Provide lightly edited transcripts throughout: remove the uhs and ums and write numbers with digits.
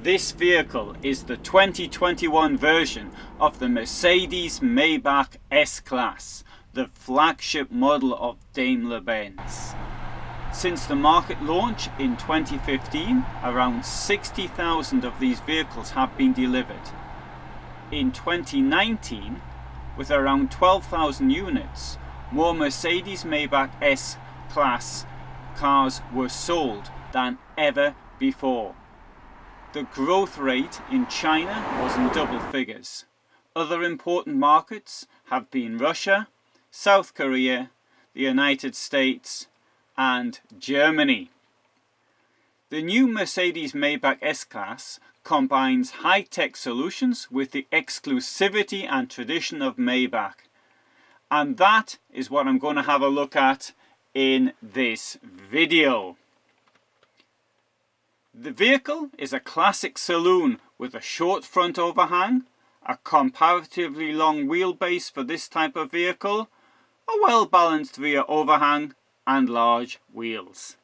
This vehicle is the 2021 version of the Mercedes Maybach S-Class, the flagship model of Daimler Benz. Since the market launch in 2015, around 60,000 of these vehicles have been delivered. In 2019, with around 12,000 units, more Mercedes Maybach S-Class cars were sold than ever before. The growth rate in China was in double figures. Other important markets have been Russia, South Korea, the United States and Germany. The new Mercedes Maybach S-Class combines high-tech solutions with the exclusivity and tradition of Maybach. And that is what I'm going to have a look at in this video. The vehicle is a classic saloon with a short front overhang, a comparatively long wheelbase for this type of vehicle, a well-balanced rear overhang and large wheels.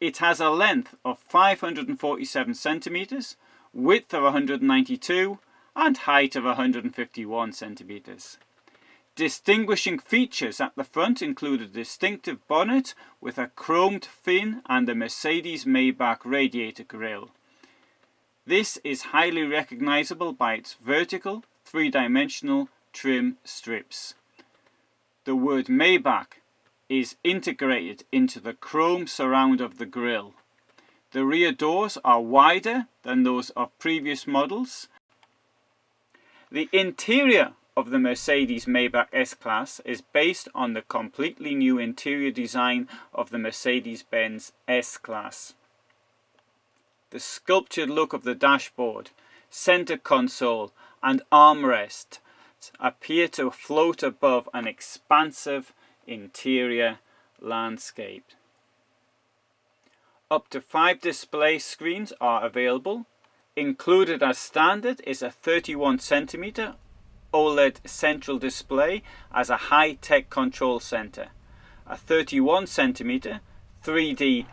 It has a length of 547 centimeters, width of 192 and height of 151 centimeters. Distinguishing features at the front include a distinctive bonnet with a chromed fin and a Mercedes Maybach radiator grille. This is highly recognizable by its vertical, three-dimensional trim strips. The word Maybach is integrated into the chrome surround of the grille. The rear doors are wider than those of previous models. The interior of the Mercedes Maybach S-Class is based on the completely new interior design of the Mercedes Benz S-Class. The sculptured look of the dashboard, center console and armrest appear to float above an expansive interior landscape. Up to 5 display screens are available. Included as standard is a 31 centimeter OLED central display as a high-tech control center, a 31 centimeter 3D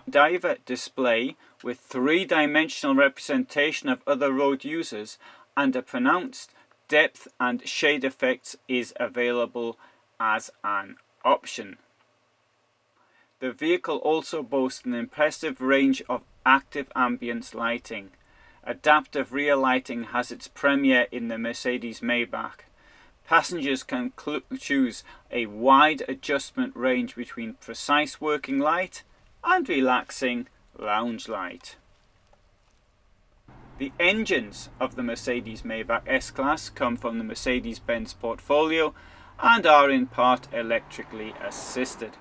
diver display with three-dimensional representation of other road users, and a pronounced depth and shade effects is available as an option. The vehicle also boasts an impressive range of active ambience lighting. Adaptive rear lighting has its premiere in the Mercedes Maybach. Passengers can choose a wide adjustment range between precise working light and relaxing lounge light. The engines of the Mercedes Maybach S-Class come from the Mercedes Benz portfolio and are in part electrically assisted.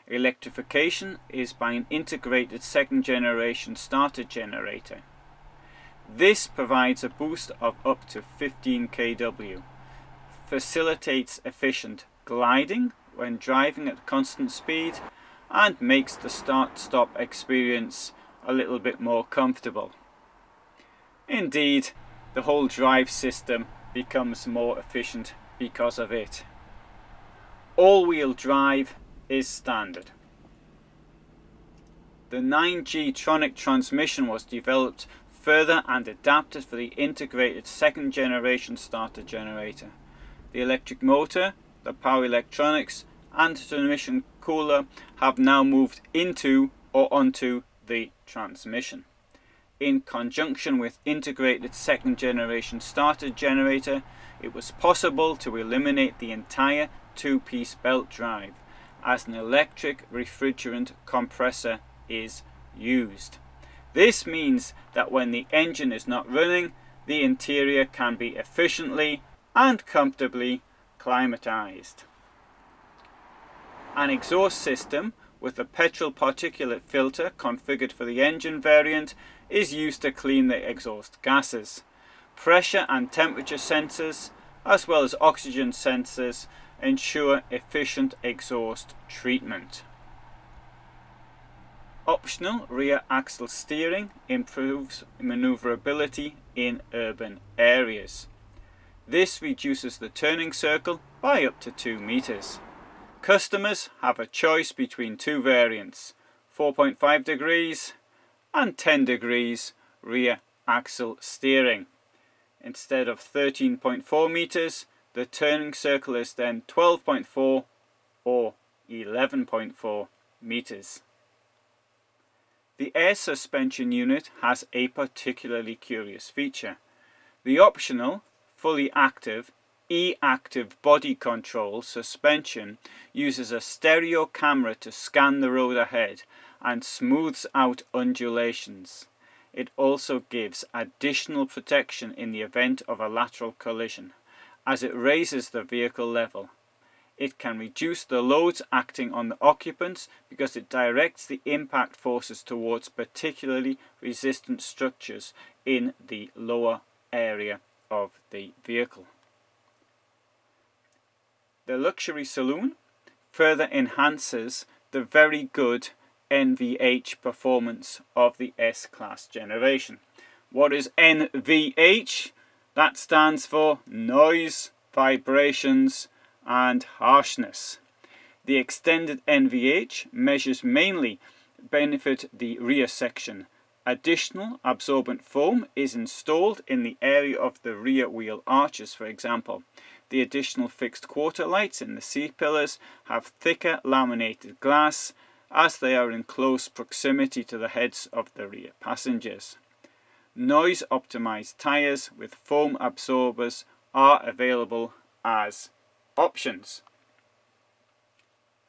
Electrification is by an integrated second generation starter generator. This provides a boost of up to 15 kW, facilitates efficient gliding when driving at constant speed, and makes the start-stop experience a little bit more comfortable. Indeed, the whole drive system becomes more efficient because of it. All-wheel drive is standard. The 9G Tronic transmission was developed further and adapted for the integrated second generation starter generator. The electric motor, the power electronics and transmission cooler have now moved into or onto the transmission. In conjunction with integrated second generation starter generator, it was possible to eliminate the entire two-piece belt drive as an electric refrigerant compressor is used. This means that when the engine is not running, the interior can be efficiently and comfortably climatized. An exhaust system with a petrol particulate filter configured for the engine variant is used to clean the exhaust gases. Pressure and temperature sensors, as well as oxygen sensors, ensure efficient exhaust treatment. Optional rear axle steering improves maneuverability in urban areas. This reduces the turning circle by up to 2 meters. Customers have a choice between two variants, 4.5 degrees and 10 degrees rear axle steering. Instead of 13.4 meters, the turning circle is then 12.4 or 11.4 meters. The air suspension unit has a particularly curious feature. The optional, fully active, E-active body control suspension uses a stereo camera to scan the road ahead and smooths out undulations. It also gives additional protection in the event of a lateral collision, as it raises the vehicle level. It can reduce the loads acting on the occupants because it directs the impact forces towards particularly resistant structures in the lower area of the vehicle. The luxury saloon further enhances the very good NVH performance of the S-Class generation. What is NVH? That stands for noise, vibrations and harshness. The extended NVH measures mainly benefit the rear section. Additional absorbent foam is installed in the area of the rear wheel arches, for example. The additional fixed quarter lights in the C-pillars have thicker laminated glass as they are in close proximity to the heads of the rear passengers. Noise optimized tyres with foam absorbers are available as options.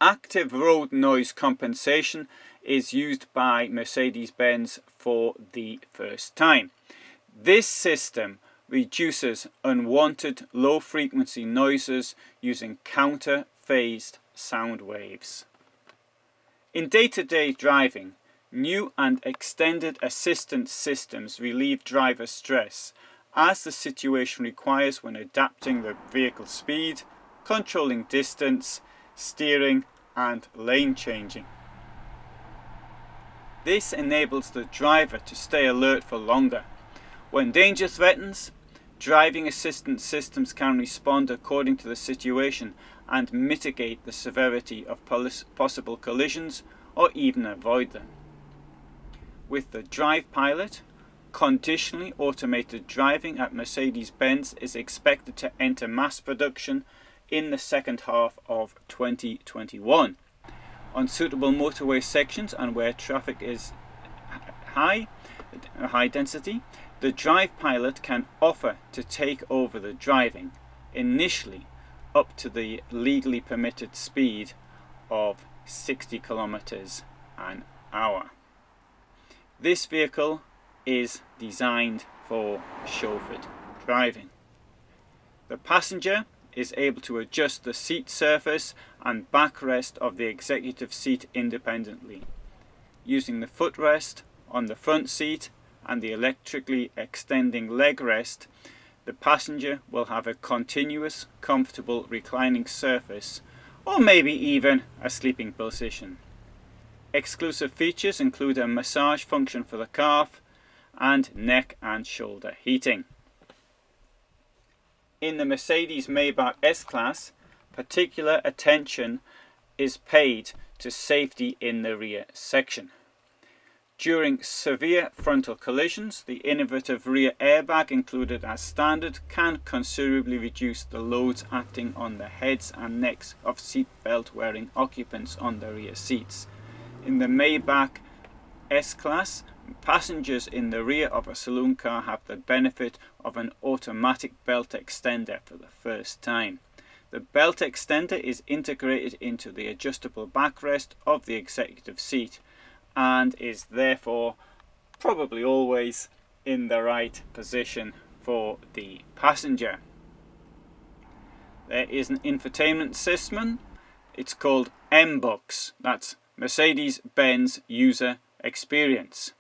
Active road noise compensation is used by Mercedes Benz for the first time. This system reduces unwanted low-frequency noises using counter-phased sound waves. In day-to-day driving, new and extended assistance systems relieve driver stress as the situation requires when adapting the vehicle speed, controlling distance, steering and lane changing. This enables the driver to stay alert for longer. When danger threatens, driving assistance systems can respond according to the situation and mitigate the severity of possible collisions or even avoid them. With the Drive Pilot, conditionally automated driving at Mercedes-Benz is expected to enter mass production in the second half of 2021. On suitable motorway sections and where traffic is high density, the Drive Pilot can offer to take over the driving, initially up to the legally permitted speed of 60 kilometers an hour. This vehicle is designed for chauffeured driving. The passenger is able to adjust the seat surface and backrest of the executive seat independently. Using the footrest on the front seat and the electrically extending leg rest, the passenger will have a continuous, comfortable reclining surface, or maybe even a sleeping position. Exclusive features include a massage function for the calf and neck and shoulder heating. In the Mercedes Maybach S-Class, particular attention is paid to safety in the rear section. During severe frontal collisions, the innovative rear airbag included as standard can considerably reduce the loads acting on the heads and necks of seatbelt wearing occupants on the rear seats. In the Maybach S-Class, passengers in the rear of a saloon car have the benefit of an automatic belt extender for the first time. The belt extender is integrated into the adjustable backrest of the executive seat and is therefore probably always in the right position for the passenger. There is an infotainment system. It's called MBUX. That's Mercedes-Benz User Experience.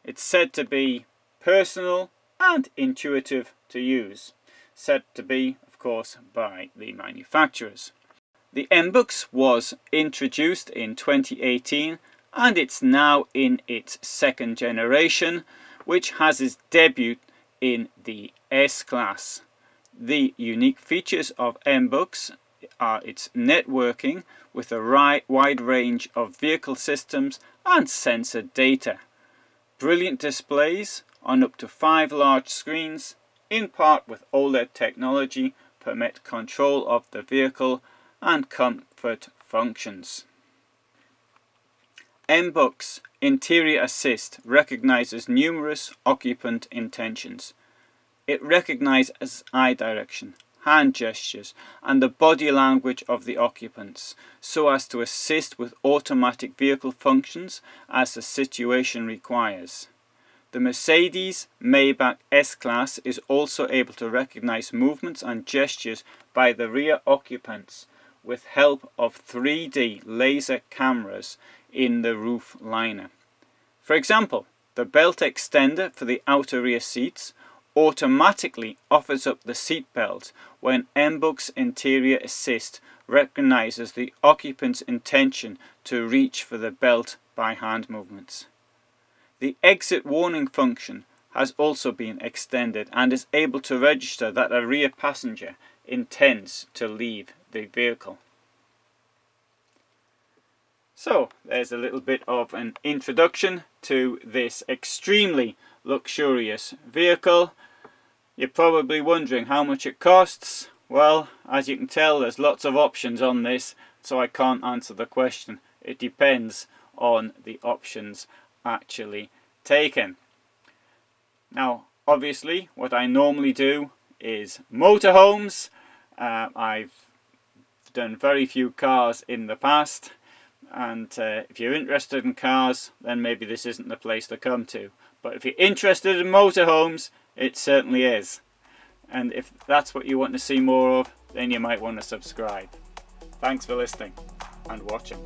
It's said to be personal and intuitive to use. Said to be, of course, by the manufacturers. The MBUX was introduced in 2018 and it's now in its second generation, which has its debut in the S-Class. The unique features of MBUX are its networking with a wide range of vehicle systems and sensor data. Brilliant displays on up to 5 large screens, in part with OLED technology, permit control of the vehicle and comfort functions. MBUX Interior Assist recognizes numerous occupant intentions. It recognizes eye direction, hand gestures and the body language of the occupants so as to assist with automatic vehicle functions as the situation requires. The Mercedes Maybach S-Class is also able to recognize movements and gestures by the rear occupants with help of 3D laser cameras in the roof liner. For example, the belt extender for the outer rear seats automatically offers up the seat belt when MBUX Interior Assist recognizes the occupant's intention to reach for the belt by hand movements. The exit warning function has also been extended and is able to register that a rear passenger intends to leave the vehicle. So there's a little bit of an introduction to this extremely luxurious vehicle. You're probably wondering how much it costs. Well, as you can tell, there's lots of options on this, so I can't answer the question. It depends on the options actually taken. Now, obviously, what I normally do is motorhomes. I've done very few cars in the past, and if you're interested in cars, then maybe this isn't the place to come to. But if you're interested in motorhomes, it certainly is. And if that's what you want to see more of, then you might want to subscribe. Thanks for listening and watching.